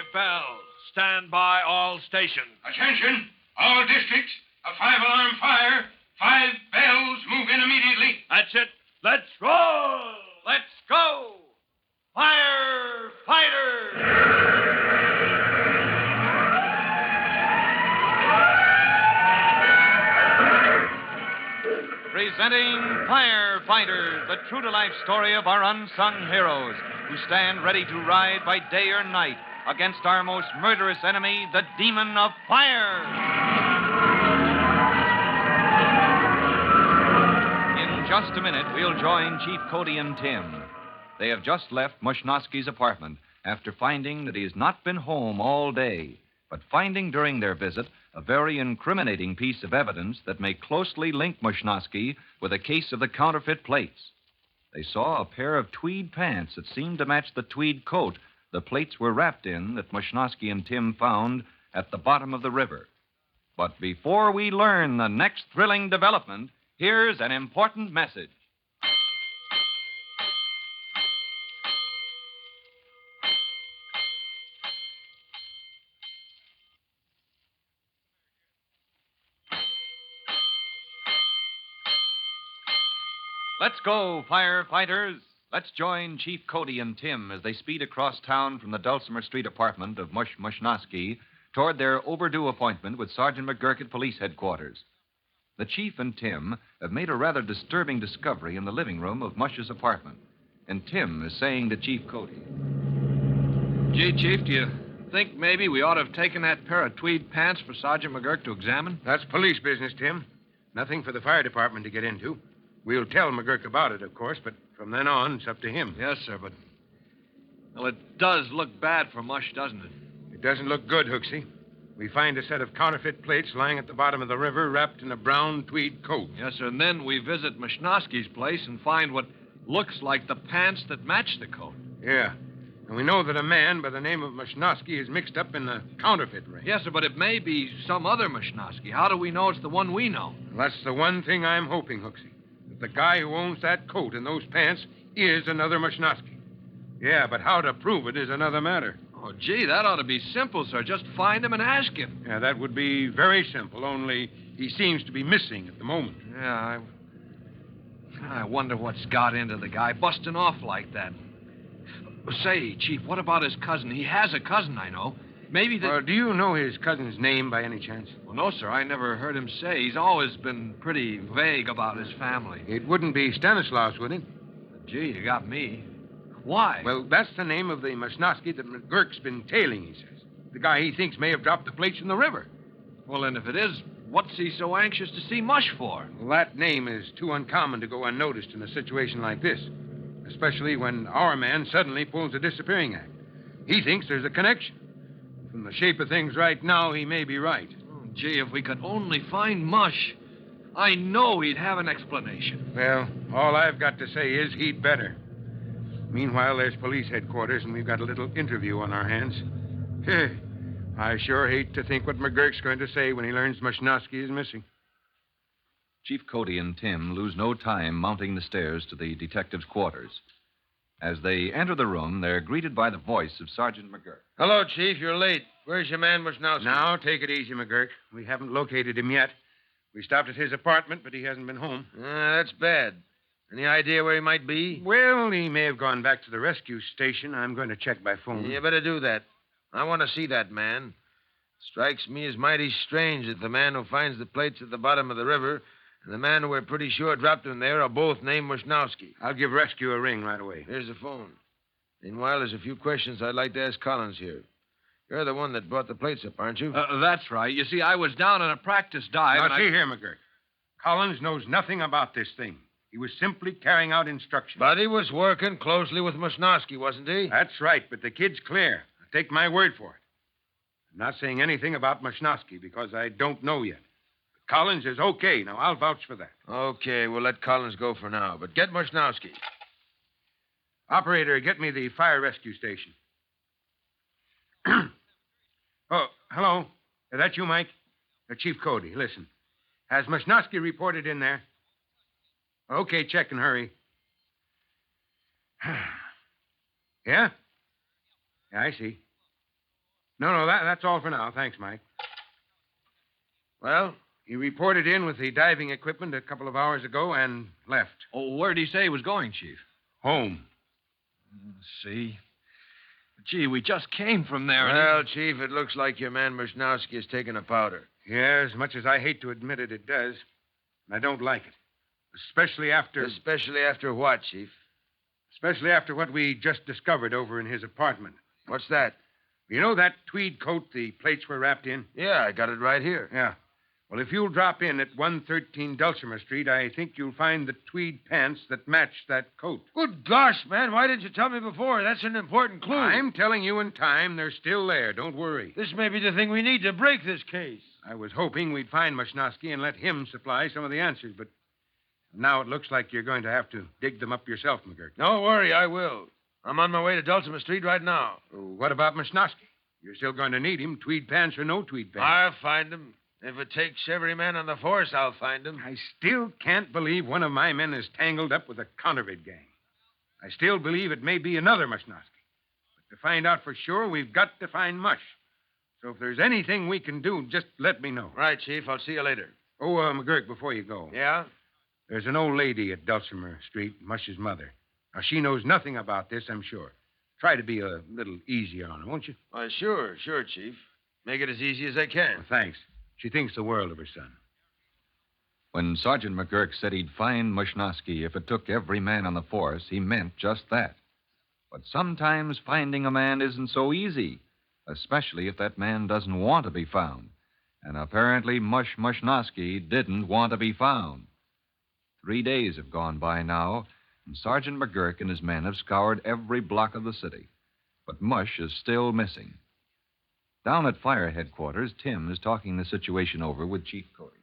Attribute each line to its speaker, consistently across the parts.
Speaker 1: 5 bells. Stand by all stations.
Speaker 2: Attention, all districts. A 5-alarm fire. 5 bells. Move in immediately.
Speaker 1: That's it. Let's roll. Let's go. Firefighters! Presenting Firefighters, the true-to-life story of our unsung heroes who stand ready to ride by day or night against our most murderous enemy, the demon of fire. In just a minute, we'll join Chief Cody and Tim. They have just left Mushnoski's apartment after finding that he has not been home all day, but finding during their visit a very incriminating piece of evidence that may closely link Mushnoski with a case of the counterfeit plates. They saw a pair of tweed pants that seemed to match the tweed coat the plates were wrapped in that Mushnoski and Tim found at the bottom of the river. But before we learn the next thrilling development, here's an important message. Let's go, firefighters. Let's join Chief Cody and Tim as they speed across town from the Dulcimer Street apartment of Mushnoski toward their overdue appointment with Sergeant McGurk at police headquarters. The Chief and Tim have made a rather disturbing discovery in the living room of Mush's apartment. And Tim is saying to Chief Cody,
Speaker 3: Gee, Chief, do you think maybe we ought to have taken that pair of tweed pants for Sergeant McGurk to examine?
Speaker 2: That's police business, Tim. Nothing for the fire department to get into. We'll tell McGurk about it, of course, but from then on, it's up to him.
Speaker 3: Yes, sir, but... Well, it does look bad for Mush, doesn't it?
Speaker 2: It doesn't look good, Hooksy. We find a set of counterfeit plates lying at the bottom of the river wrapped in a brown tweed coat.
Speaker 3: Yes, sir, and then we visit Mushnoski's place and find what looks like the pants that match the coat.
Speaker 2: Yeah. And we know that a man by the name of Mushnoski is mixed up in the counterfeit ring.
Speaker 3: Yes, sir, but it may be some other Mushnoski. How do we know it's the one we know?
Speaker 2: Well, that's the one thing I'm hoping, Hooksy. That the guy who owns that coat and those pants is another Mushnoski. Yeah, but how to prove it is another matter.
Speaker 3: Oh, gee, that ought to be simple, sir. Just find him and ask him.
Speaker 2: Yeah, that would be very simple, only he seems to be missing at the moment.
Speaker 3: Yeah, I wonder what's got into the guy busting off like that. Say, Chief, what about his cousin? He has a cousin, I know. Maybe
Speaker 2: do you know his cousin's name by any chance?
Speaker 3: Well, no, sir. I never heard him say. He's always been pretty vague about his family.
Speaker 2: It wouldn't be Stanislaus, would it?
Speaker 3: Gee, you got me. Why?
Speaker 2: Well, that's the name of the Mushnoski that McGurk's been tailing, he says. The guy he thinks may have dropped the plates in the river.
Speaker 3: Well, and if it is, what's he so anxious to see Mush for?
Speaker 2: Well, that name is too uncommon to go unnoticed in a situation like this, especially when our man suddenly pulls a disappearing act. He thinks there's a connection. From the shape of things right now, he may be right.
Speaker 3: Oh, gee, if we could only find Mush, I know he'd have an explanation.
Speaker 2: Well, all I've got to say is he'd better. Meanwhile, there's police headquarters, and we've got a little interview on our hands. I sure hate to think what McGurk's going to say when he learns Mushnoski is missing.
Speaker 4: Chief Cody and Tim lose no time mounting the stairs to the detective's quarters. As they enter the room, they're greeted by the voice of Sergeant McGurk.
Speaker 2: Hello, Chief. You're late. Where's your man, Mushnoski? Now, take it easy, McGurk. We haven't located him yet. We stopped at his apartment, but he hasn't been home.
Speaker 5: That's bad. Any idea where he might be?
Speaker 2: Well, he may have gone back to the rescue station. I'm going to check by phone.
Speaker 5: You better do that. I want to see that man. Strikes me as mighty strange that the man who finds the plates at the bottom of the river and the man who we're pretty sure dropped them there are both named Mushnoski.
Speaker 2: I'll give rescue a ring right away.
Speaker 5: Here's the phone. Meanwhile, there's a few questions I'd like to ask Collins here. You're the one that brought the plates up, aren't you?
Speaker 3: That's right. You see, I was down on a practice dive.
Speaker 2: Now, see here, McGurk. Collins knows nothing about this thing. He was simply carrying out instructions.
Speaker 5: But he was working closely with Mushnoski, wasn't he?
Speaker 2: That's right, but the kid's clear. Take my word for it. I'm not saying anything about Mushnoski because I don't know yet. But Collins is okay. Now, I'll vouch for that.
Speaker 5: Okay, we'll let Collins go for now. But get Mushnoski.
Speaker 2: Operator, get me the fire rescue station. Oh, hello. Is that you, Mike? Chief Cody, listen. Has Mushnoski reported in there? Okay, check and hurry. Yeah? Yeah, I see. No, that's all for now. Thanks, Mike. Well, he reported in with the diving equipment a couple of hours ago and left.
Speaker 3: Oh, where did he say he was going, Chief?
Speaker 2: Home.
Speaker 3: See? Gee, we just came from there.
Speaker 5: Well, Chief, it looks like your man Mushnowski has taken a powder.
Speaker 2: Yeah, as much as I hate to admit it, it does. And I don't like it. Especially after...
Speaker 5: Especially after what, Chief?
Speaker 2: Especially after what we just discovered over in his apartment.
Speaker 5: What's that?
Speaker 2: You know that tweed coat the plates were wrapped in?
Speaker 5: Yeah, I got it right here.
Speaker 2: Yeah. Well, if you'll drop in at 113 Dulcimer Street, I think you'll find the tweed pants that match that coat.
Speaker 5: Good gosh, man. Why didn't you tell me before? That's an important clue.
Speaker 2: I'm telling you in time. They're still there. Don't worry.
Speaker 5: This may be the thing we need to break this case.
Speaker 2: I was hoping we'd find Mushnowski and let him supply some of the answers, but now it looks like you're going to have to dig them up yourself, McGurk.
Speaker 5: Don't worry, I will. I'm on my way to Dulcimer Street right now.
Speaker 2: What about Mushnowski? You're still going to need him, tweed pants or no tweed pants.
Speaker 5: I'll find him. If it takes every man on the force, I'll find him.
Speaker 2: I still can't believe one of my men is tangled up with a counterfeit gang. I still believe it may be another Mushnowski. But to find out for sure, we've got to find Mush. So if there's anything we can do, just let me know.
Speaker 5: Right, Chief. I'll see you later.
Speaker 2: Oh, McGurk, before you go.
Speaker 5: Yeah?
Speaker 2: There's an old lady at Dulcimer Street, Mush's mother. Now, she knows nothing about this, I'm sure. Try to be a little easier on her, won't you?
Speaker 5: Sure, Chief. Make it as easy as I can.
Speaker 2: Well, thanks. She thinks the world of her son.
Speaker 4: When Sergeant McGurk said he'd find Mushnowski if it took every man on the force, he meant just that. But sometimes finding a man isn't so easy, especially if that man doesn't want to be found. And apparently Mushnowski didn't want to be found. 3 days have gone by now, and Sergeant McGurk and his men have scoured every block of the city. But Mush is still missing. Down at fire headquarters, Tim is talking the situation over with Chief Cody.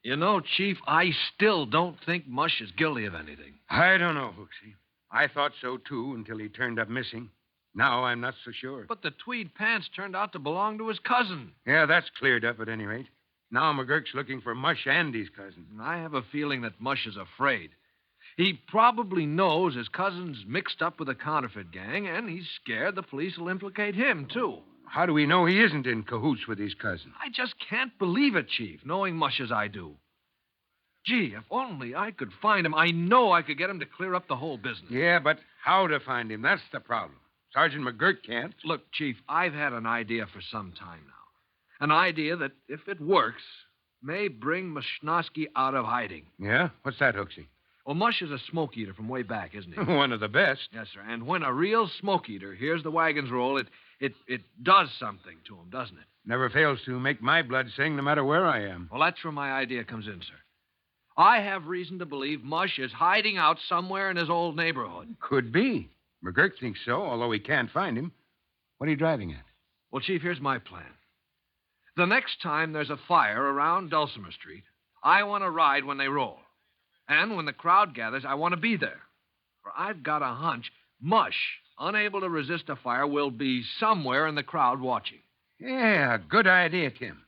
Speaker 3: You know, Chief, I still don't think Mush is guilty of anything.
Speaker 2: I don't know, Hooksy. I thought so, too, until he turned up missing. Now I'm not so sure.
Speaker 3: But the tweed pants turned out to belong to his cousin.
Speaker 2: Yeah, that's cleared up at any rate. Now McGurk's looking for Mush and his cousin.
Speaker 3: I have a feeling that Mush is afraid. He probably knows his cousin's mixed up with a counterfeit gang, and he's scared the police will implicate him, too.
Speaker 2: How do we know he isn't in cahoots with his cousin?
Speaker 3: I just can't believe it, Chief, knowing Mush as I do. Gee, if only I could find him, I know I could get him to clear up the whole business.
Speaker 2: Yeah, but how to find him? That's the problem. Sergeant McGurk can't.
Speaker 3: Look, Chief, I've had an idea for some time now. An idea that, if it works, may bring Mushnowski out of hiding.
Speaker 2: Yeah? What's that, Hooksy?
Speaker 3: Well, Mush is a smoke eater from way back, isn't he?
Speaker 2: One of the best.
Speaker 3: Yes, sir. And when a real smoke eater hears the wagons roll, it does something to him, doesn't it?
Speaker 2: Never fails to make my blood sing no matter where I am.
Speaker 3: Well, that's where my idea comes in, sir. I have reason to believe Mush is hiding out somewhere in his old neighborhood.
Speaker 2: Could be. McGurk thinks so, although he can't find him. What are you driving at?
Speaker 3: Well, Chief, here's my plan. The next time there's a fire around Dulcimer Street, I want to ride when they roll. And when the crowd gathers, I want to be there. For I've got a hunch Mush, unable to resist a fire, will be somewhere in the crowd watching.
Speaker 2: Yeah, good idea, Tim.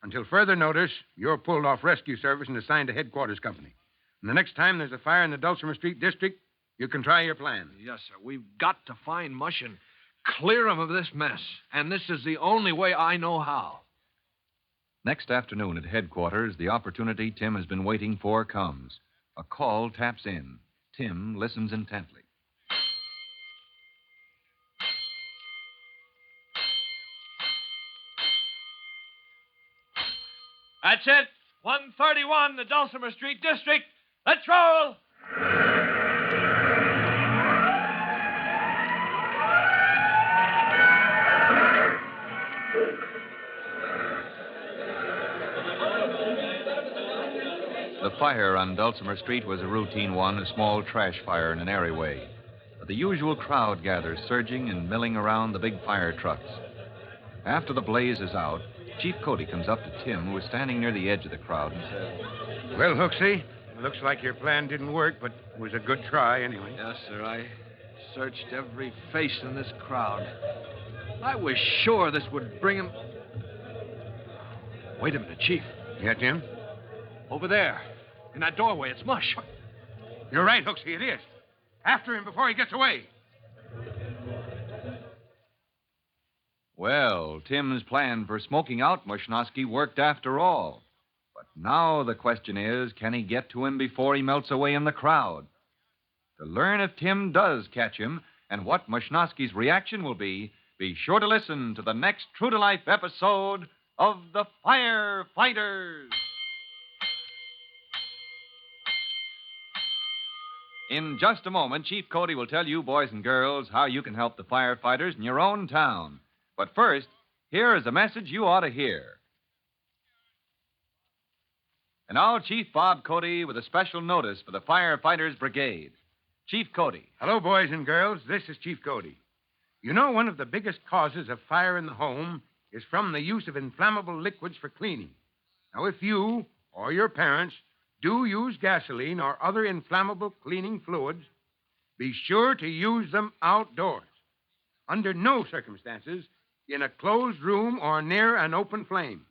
Speaker 2: Until further notice, you're pulled off rescue service and assigned to headquarters company. And the next time there's a fire in the Dulcimer Street district, you can try your plan.
Speaker 3: Yes, sir. We've got to find Mush and clear him of this mess. And this is the only way I know how.
Speaker 4: Next afternoon at headquarters, the opportunity Tim has been waiting for comes. A call taps in. Tim listens intently.
Speaker 3: That's it. 131, the Dulcimer Street district. Let's roll.
Speaker 4: The fire on Dulcimer Street was a routine one, a small trash fire in an alleyway. But the usual crowd gathers, surging and milling around the big fire trucks. After the blaze is out, Chief Cody comes up to Tim, who was standing near the edge of the crowd, and says,
Speaker 2: Well, Hooksy, looks like your plan didn't work, but it was a good try anyway.
Speaker 3: Yes, sir. I searched every face in this crowd. I was sure this would bring him. Wait a minute, Chief.
Speaker 2: Yeah, Tim?
Speaker 3: Over there, in that doorway, it's Mush.
Speaker 2: You're right, Hooksy, it is. After him before he gets away.
Speaker 1: Well, Tim's plan for smoking out Mushnosky worked after all. But now the question is, can he get to him before he melts away in the crowd? To learn if Tim does catch him and what Mushnosky's reaction will be sure to listen to the next true-to-life episode of The Firefighters. In just a moment, Chief Cody will tell you, boys and girls, how you can help the firefighters in your own town. But first, here is a message you ought to hear. And now, Chief Bob Cody with a special notice for the Firefighters Brigade. Chief Cody.
Speaker 2: Hello, boys and girls. This is Chief Cody. You know, one of the biggest causes of fire in the home is from the use of inflammable liquids for cleaning. Now, if you or your parents do use gasoline or other inflammable cleaning fluids, be sure to use them outdoors. Under no circumstances in a closed room or near an open flame.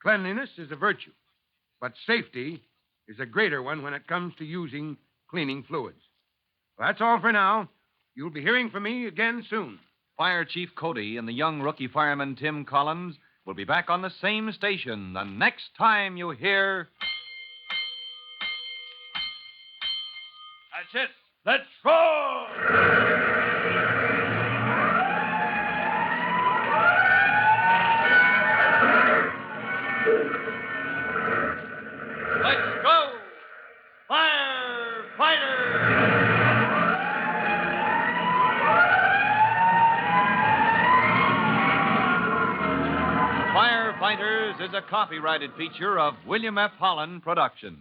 Speaker 2: Cleanliness is a virtue, but safety is a greater one when it comes to using cleaning fluids. Well, that's all for now. You'll be hearing from me again soon.
Speaker 1: Fire Chief Cody and the young rookie fireman Tim Collins will be back on the same station the next time you hear...
Speaker 6: That's it. Let's roll! Let's go! Firefighters!
Speaker 1: Firefighters is a copyrighted feature of William F. Holland Production.